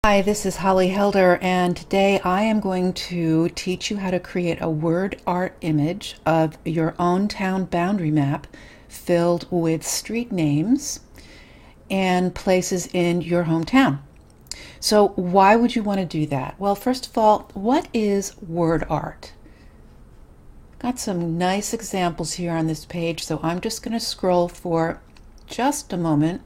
Hi, this is Holly Helder, and today I am going to teach you how to create a word art image of your own town boundary map filled with street names and places in your hometown. So why would you want to do that? Well, first of all, what is word art? Got some nice examples here on this page, so I'm just going to scroll for just a moment.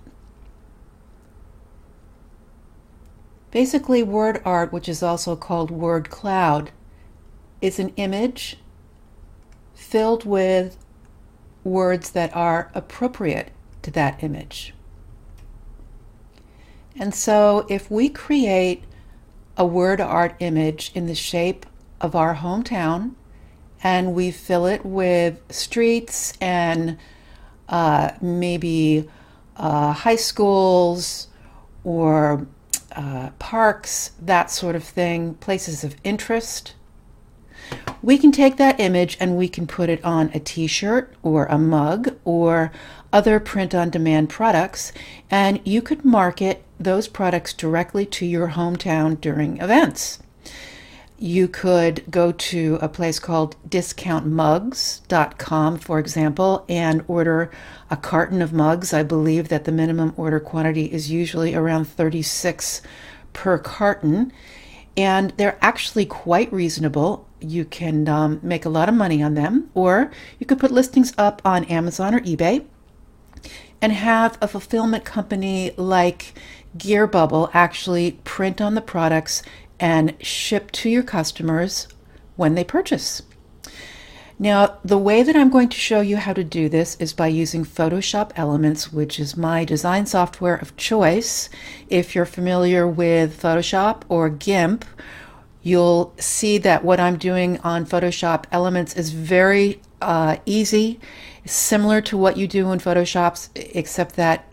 Basically, word art, which is also called word cloud, is an image filled with words that are appropriate to that image. And so if we create a word art image in the shape of our hometown and we fill it with streets and maybe high schools or parks, that sort of thing, places of interest, we can take that image and we can put it on a t-shirt or a mug or other print-on-demand products, and you could market those products directly to your hometown during events. You could go to a place called discountmugs.com, for example, and order a carton of mugs. I believe that the minimum order quantity is usually around 36 per carton, and they're actually quite reasonable. You can make a lot of money on them, or you could put listings up on Amazon or eBay and have a fulfillment company like Gear Bubble actually print on the products and ship to your customers when they purchase. Now, the way that I'm going to show you how to do this is by using Photoshop Elements, which is my design software of choice. If you're familiar with Photoshop or GIMP, you'll see that what I'm doing on Photoshop Elements is very easy, similar to what you do in Photoshop, except that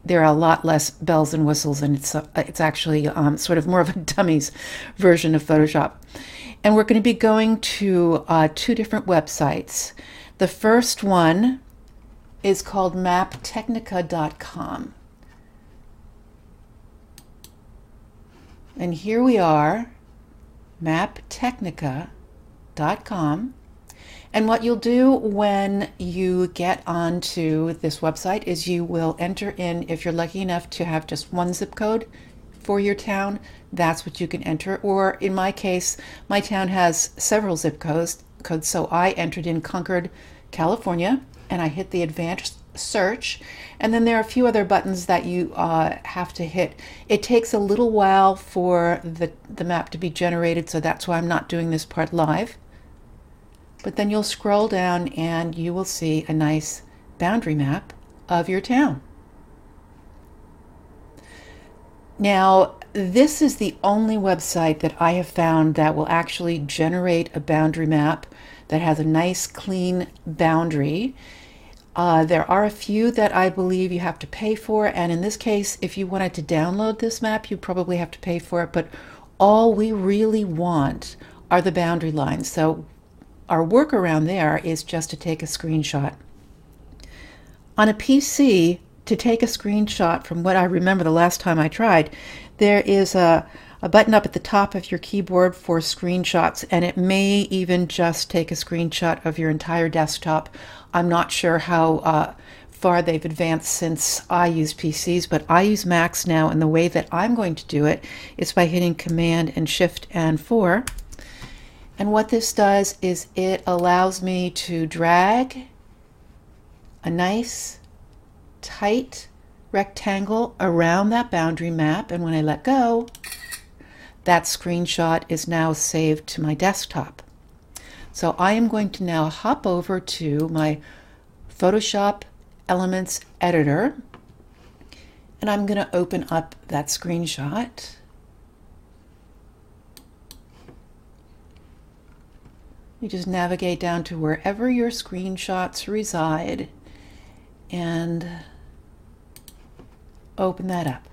there are a lot less bells and whistles, and it's actually sort of more of a dummies version of Photoshop. And we're going to be going to two different websites. The first one is called maptechnica.com. And here we are, maptechnica.com. And what you'll do when you get onto this website is you will enter in, if you're lucky enough to have just one zip code for your town, that's what you can enter. Or in my case, my town has several zip codes, so I entered in Concord, California, and I hit the advanced search. And then there are a few other buttons that you have to hit. It takes a little while for the map to be generated, so that's why I'm not doing this part live. But then you'll scroll down and you will see a nice boundary map of your town. Now, this is the only website that I have found that will actually generate a boundary map that has a nice clean boundary. There are a few that I believe you have to pay for, and in this case, if you wanted to download this map, you probably have to pay for it, but all we really want are the boundary lines. So our workaround there is just to take a screenshot. On a PC, to take a screenshot, from what I remember the last time I tried, there is a button up at the top of your keyboard for screenshots, and it may even just take a screenshot of your entire desktop. I'm not sure how far they've advanced since I use PCs, but I use Macs now, and the way that I'm going to do it is by hitting Command and Shift and 4. And what this does is it allows me to drag a nice tight rectangle around that boundary map, and when I let go, that screenshot is now saved to my desktop. So I am going to now hop over to my Photoshop Elements editor, and I'm going to open up that screenshot. You just navigate down to wherever your screenshots reside and open that up.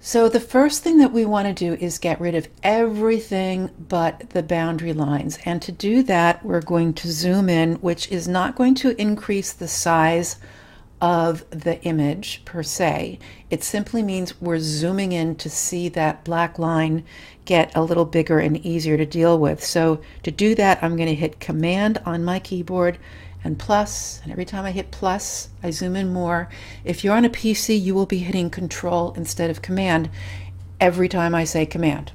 So the first thing that we want to do is get rid of everything but the boundary lines. And to do that, we're going to zoom in, which is not going to increase the size of the image per se. It simply means we're zooming in to see that black line get a little bigger and easier to deal with. So to do that, I'm going to hit Command on my keyboard and plus, and every time I hit plus, I zoom in more. If you're on a PC, you will be hitting Control instead of Command every time I say Command.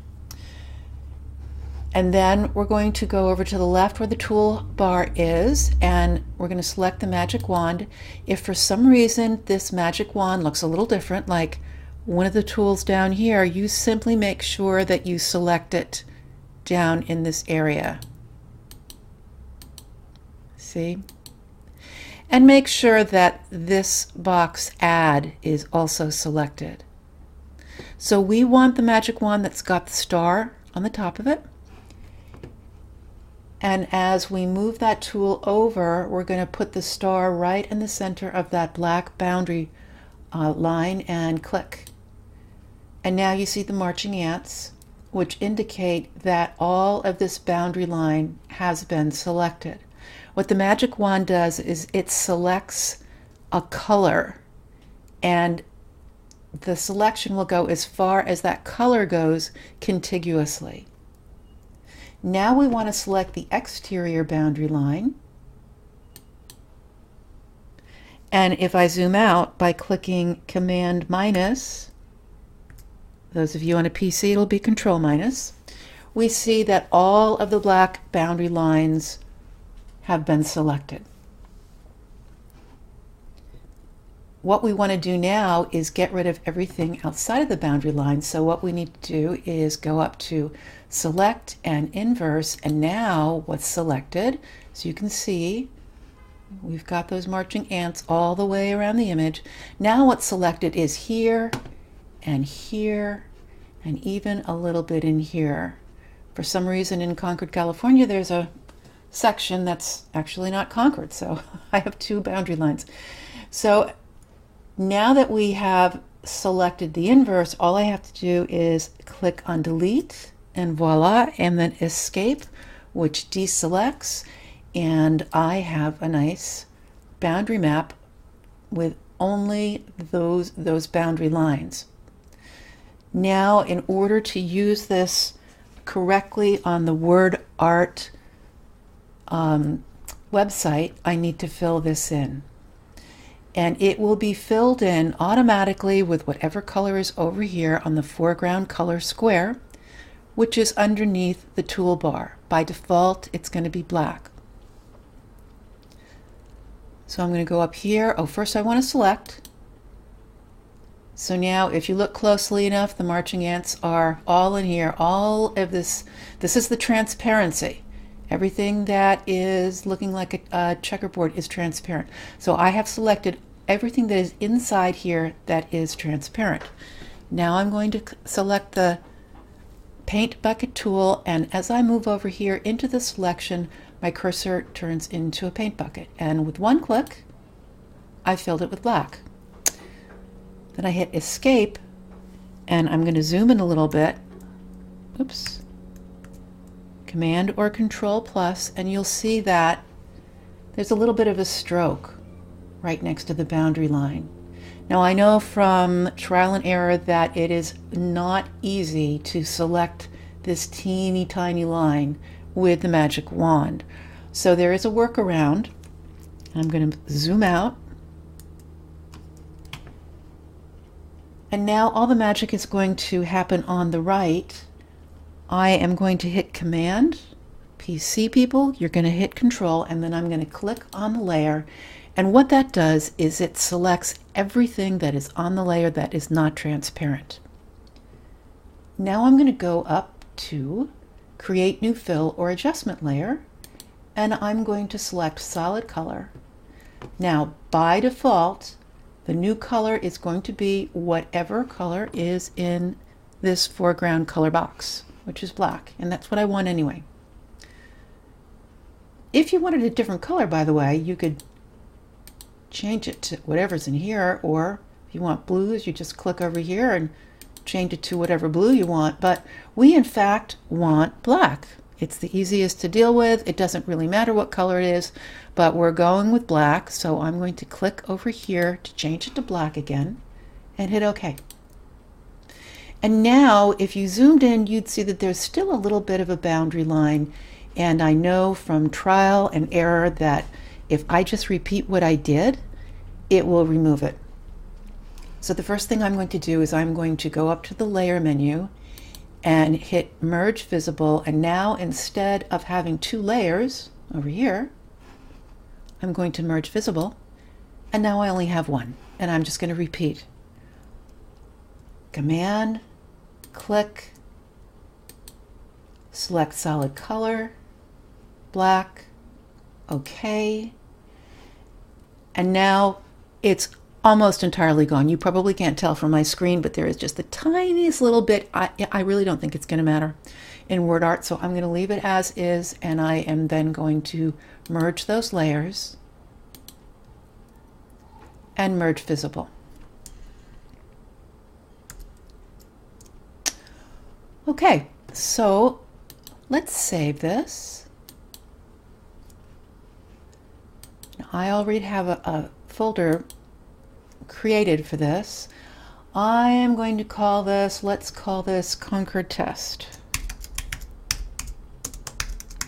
And then we're going to go over to the left where the toolbar is, and we're going to select the magic wand. If for some reason this magic wand looks a little different, like one of the tools down here, you simply make sure that you select it down in this area. See? And make sure that this box Add is also selected. So we want the magic wand that's got the star on the top of it. And as we move that tool over, we're going to put the star right in the center of that black boundary line and click. And now you see the marching ants, which indicate that all of this boundary line has been selected. What the magic wand does is it selects a color, and the selection will go as far as that color goes contiguously. Now we want to select the exterior boundary line. And if I zoom out by clicking Command minus, those of you on a PC, it'll be Control minus, we see that all of the black boundary lines have been selected. What we want to do now is get rid of everything outside of the boundary line. So what we need to do is go up to Select and Inverse, and now what's selected, so you can see we've got those marching ants all the way around the image. Now what's selected is here and here and even a little bit in here. For some reason in Concord, California, there's a section that's actually not Concord, so I have two boundary lines. So now that we have selected the inverse, all I have to do is click on Delete, and voila, and then Escape, which deselects, and I have a nice boundary map with only those boundary lines. Now, in order to use this correctly on the WordArt website, I need to fill this in. And it will be filled in automatically with whatever color is over here on the foreground color square, which is underneath the toolbar. By default, it's going to be black. So I'm going to go up here. Oh, first I want to select. So now if you look closely enough, the marching ants are all in here. All of this is the transparency. Everything that is looking like a checkerboard is transparent. So I have selected everything that is inside here that is transparent. Now I'm going to select the Paint Bucket tool, and as I move over here into the selection, my cursor turns into a paint bucket. And with one click, I filled it with black. Then I hit Escape, and I'm going to zoom in a little bit. Oops. Command or Control plus, and you'll see that there's a little bit of a stroke right next to the boundary line. Now I know from trial and error that it is not easy to select this teeny tiny line with the magic wand. So there is a workaround. I'm going to zoom out. And now all the magic is going to happen on the right. I am going to hit Command. PC people, you're going to hit Control, and then I'm going to click on the layer. And what that does is it selects everything that is on the layer that is not transparent. Now I'm going to go up to Create New Fill or Adjustment Layer, and I'm going to select Solid Color. Now, by default, the new color is going to be whatever color is in this foreground color box, which is black, and that's what I want anyway. If you wanted a different color, by the way, you could change it to whatever's in here, or if you want blues, you just click over here and change it to whatever blue you want. But we in fact want black It's the easiest to deal with. It doesn't really matter what color it is, but we're going with black. So I'm going to click over here to change it to black again and hit OK. And now if you zoomed in, you'd see that there's still a little bit of a boundary line. And I know from trial and error that if I just repeat what I did, it will remove it. So the first thing I'm going to do is I'm going to go up to the layer menu and hit merge visible. And now instead of having two layers over here, I'm going to merge visible. And now I only have one. And I'm just going to repeat. Command, click, select solid color, black, OK. And now it's almost entirely gone. You probably can't tell from my screen, but there is just the tiniest little bit. I really don't think it's going to matter in WordArt, so I'm going to leave it as is, and I am then going to merge those layers and merge visible. Okay, so let's save this. Now, I already have a folder created for this. I am going to call this, let's call this Concord Test.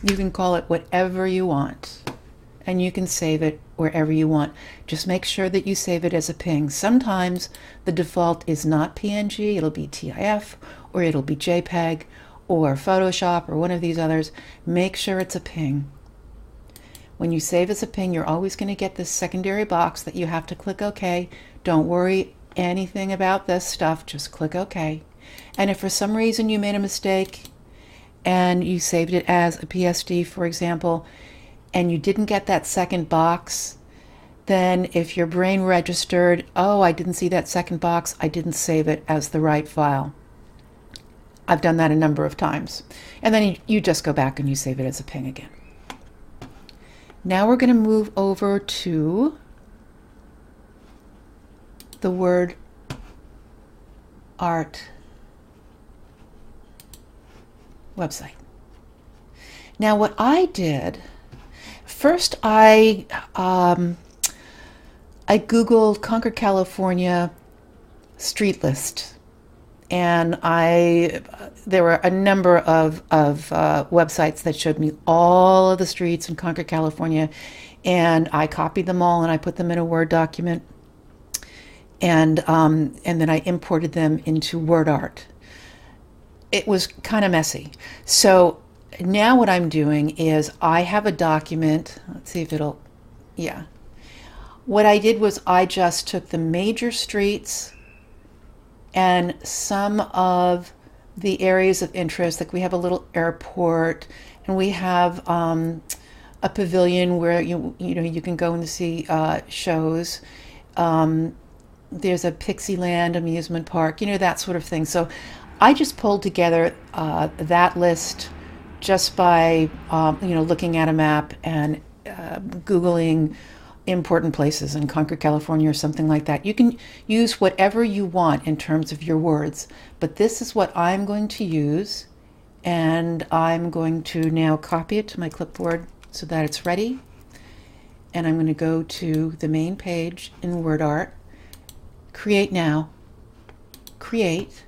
You can call it whatever you want, and you can save it wherever you want. Just make sure that you save it as a PNG. Sometimes the default is not PNG, it'll be TIFF, or it'll be JPEG, or Photoshop, or one of these others. Make sure it's a PNG. When you save as a PNG, you're always going to get this secondary box that you have to click OK. Don't worry anything about this stuff, just click OK. And if for some reason you made a mistake and you saved it as a PSD, for example, and you didn't get that second box, then if your brain registered, oh, I didn't see that second box, I didn't save it as the right file. I've done that a number of times. And then you just go back and you save it as a PNG again. Now we're going to move over to the WordArt website. Now what I did, first I Googled Concord, California street list, and there were a number of websites that showed me all of the streets in Concord, California, and I copied them all and I put them in a Word document, and then I imported them into WordArt. It was kind of messy. So now what I'm doing is I have a document. Let's see if it'll, yeah. What I did was I just took the major streets and some of the areas of interest. Like we have a little airport, and we have a pavilion where you can go and see shows. There's a Pixieland amusement park, that sort of thing. So I just pulled together that list just by looking at a map and Googling important places in Concord, California, or something like that. You can use whatever you want in terms of your words, but this is what I'm going to use, and I'm going to now copy it to my clipboard so that it's ready. And I'm going to go to the main page in WordArt, create now, create,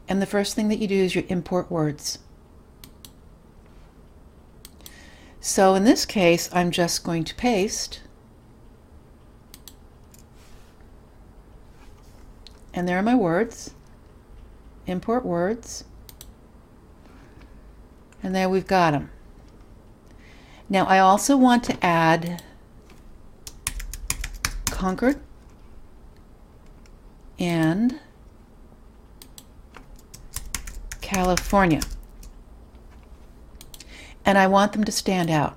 and the first thing that you do is you import words. So in this case, I'm just going to paste, and there are my words, import words, and there we've got them. Now I also want to add Concord and California. And I want them to stand out.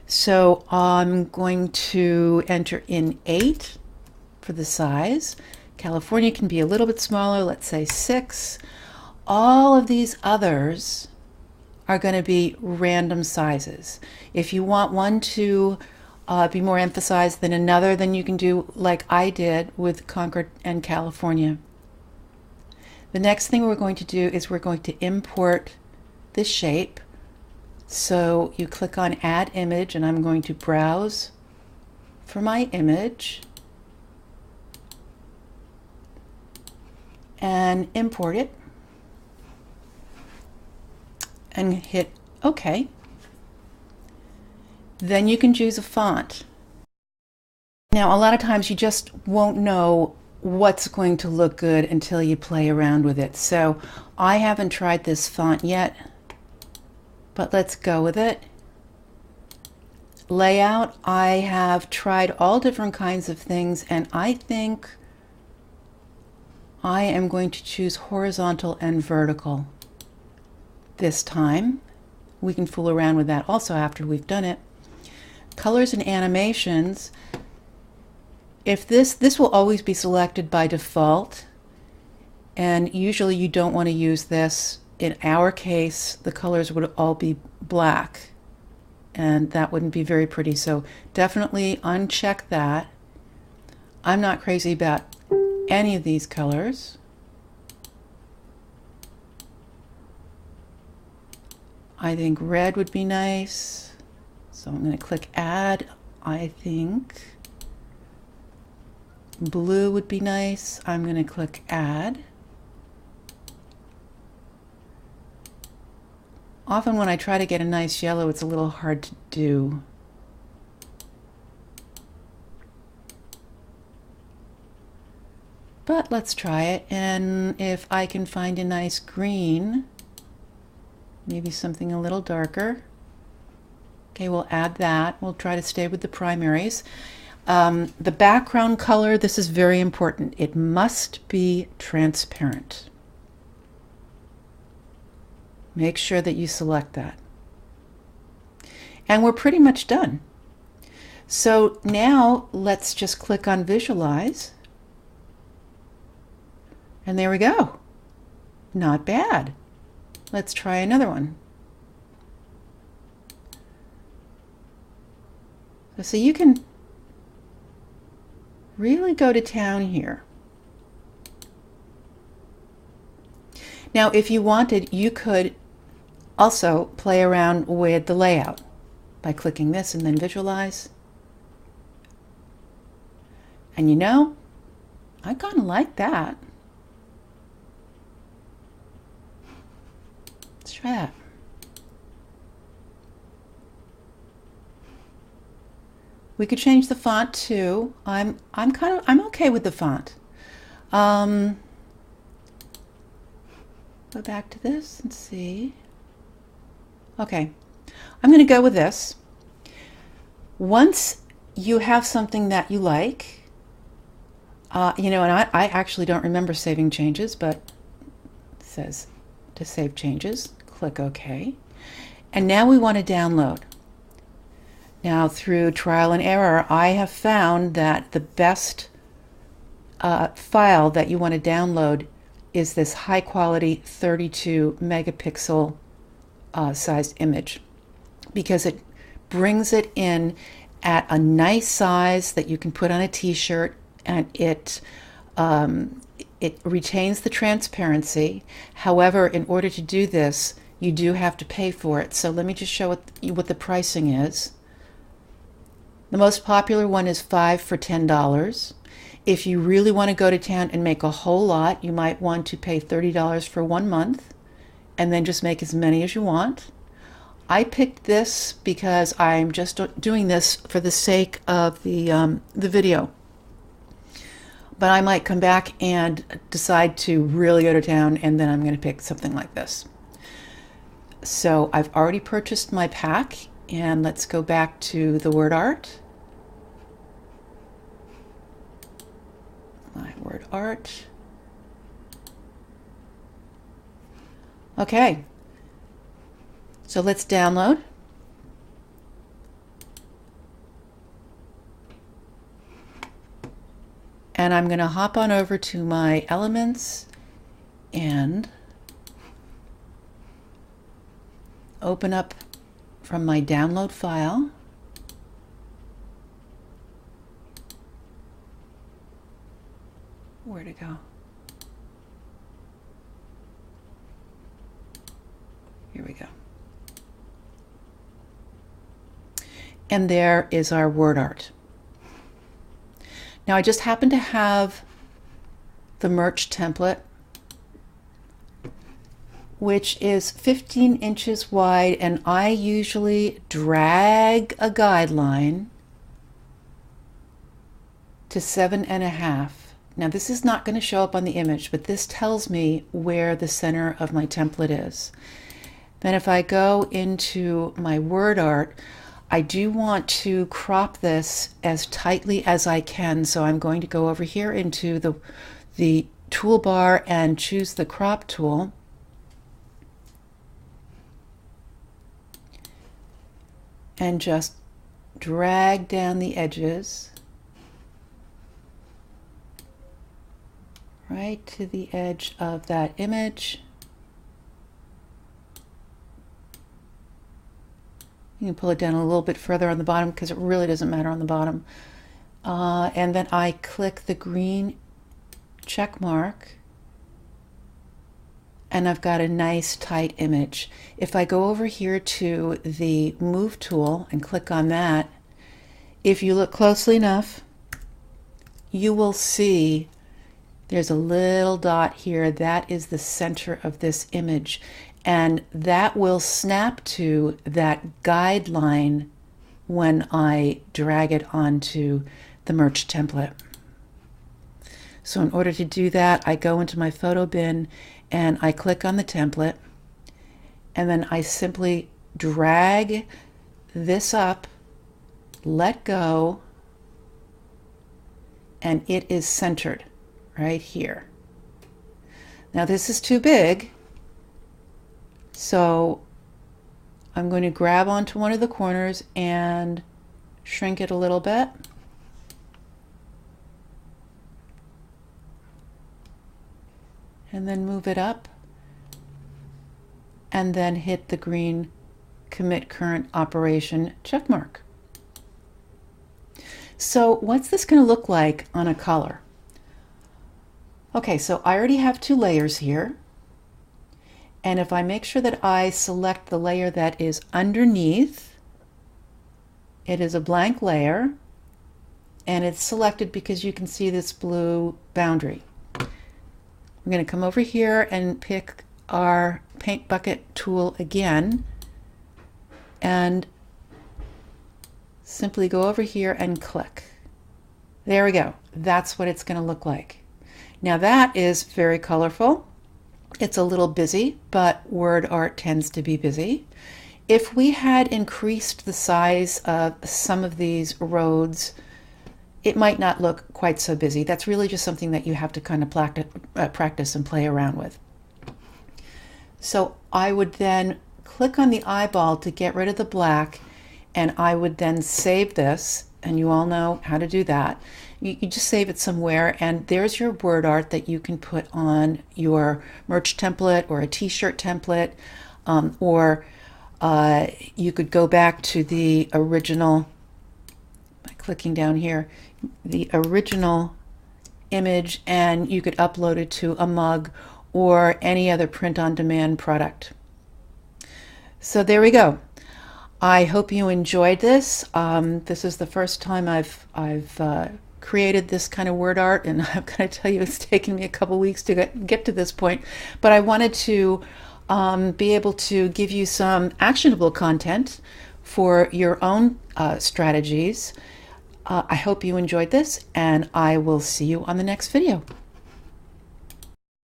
So I'm going to enter in 8 for the size. California can be a little bit smaller, let's say 6. All of these others are going to be random sizes. If you want one to be more emphasized than another, then you can do like I did with Concord and California. The next thing we're going to do is we're going to import this shape. So you click on Add Image, and I'm going to browse for my image and import it and hit OK. Then you can choose a font. Now, a lot of times you just won't know what's going to look good until you play around with it. So I haven't tried this font yet, but let's go with it. Layout, I have tried all different kinds of things, and I think I am going to choose horizontal and vertical this time. We can fool around with that also after we've done it. Colors and animations, if this will always be selected by default, and usually you don't want to use this. In our case, the colors would all be black, and that wouldn't be very pretty, so definitely uncheck that. I'm not crazy about any of these colors. I think red would be nice, so I'm going to click Add. I think blue would be nice. I'm going to click Add. Often when I try to get a nice yellow, it's a little hard to do. But let's try it, and if I can find a nice green, maybe something a little darker. Okay, we'll add that. We'll try to stay with the primaries. The background color, this is very important. It must be transparent. Make sure that you select that. And we're pretty much done. So now let's just click on Visualize. And there we go. Not bad. Let's try another one. So you can really go to town here. Now, if you wanted, you could also play around with the layout by clicking this and then Visualize. And you know, I kind of like that. Let's try that. We could change the font too. I'm okay with the font. Go back to this and see. Okay, I'm going to go with this. Once you have something that you like, you know, and I actually don't remember saving changes, but it says to save changes. Click OK. And now we want to download. Now, through trial and error, I have found that the best file that you want to download is this high quality 32 megapixel sized image, because it brings it in at a nice size that you can put on a t-shirt, and it retains the transparency. However, in order to do this, you do have to pay for it. So let me just show you what the pricing is. The most popular one is 5 for $10. If you really want to go to town and make a whole lot, you might want to pay $30 for 1 month and then just make as many as you want. I picked this because I'm just doing this for the sake of the video. But I might come back and decide to really go to town, and then I'm going to pick something like this. So I've already purchased my pack, and let's go back to the word art. My word art. Okay, so let's download. And I'm going to hop on over to my Elements and open up from my download file. Where to go? Here we go. And there is our word art. Now I just happen to have the Murch template, which is 15 inches wide, and I usually drag a guideline to 7.5. Now this is not going to show up on the image, but this tells me where the center of my template is. Then if I go into my word art, I do want to crop this as tightly as I can, so I'm going to go over here into the toolbar and choose the crop tool. And just drag down the edges right to the edge of that image. You can pull it down a little bit further on the bottom because it really doesn't matter on the bottom. And then I click the green check mark, and I've got a nice tight image. If I go over here to the move tool and click on that, if you look closely enough, you will see there's a little dot here. That is the center of this image, and that will snap to that guideline when I drag it onto the Murch template. So in order to do that, I go into my photo bin and I click on the template, and then I simply drag this up, let go, and it is centered right here. Now this is too big, so I'm going to grab onto one of the corners and shrink it a little bit. And then move it up, and then hit the green commit current operation check mark. So what's this going to look like on a color? Okay, so I already have 2 layers here, and if I make sure that I select the layer that is underneath, it is a blank layer, and it's selected because you can see this blue boundary. I'm going to come over here and pick our paint bucket tool again and simply go over here and click. There we go. That's what it's going to look like. Now that is very colorful. It's a little busy, but word art tends to be busy. If we had increased the size of some of these roads, it might not look quite so busy. That's really just something that you have to kind of practice and play around with. So I would then click on the eyeball to get rid of the black, and I would then save this, and you all know how to do that. You just save it somewhere, and there's your word art that you can put on your Murch template or a t-shirt template, or you could go back to the original, by clicking down here, the original image, and you could upload it to a mug or any other print-on-demand product. So there we go. I hope you enjoyed this. This is the first time I've created this kind of word art, and I've got to tell you, it's taken me a couple weeks to get to this point. But I wanted to be able to give you some actionable content for your own strategies. I hope you enjoyed this, and I will see you on the next video.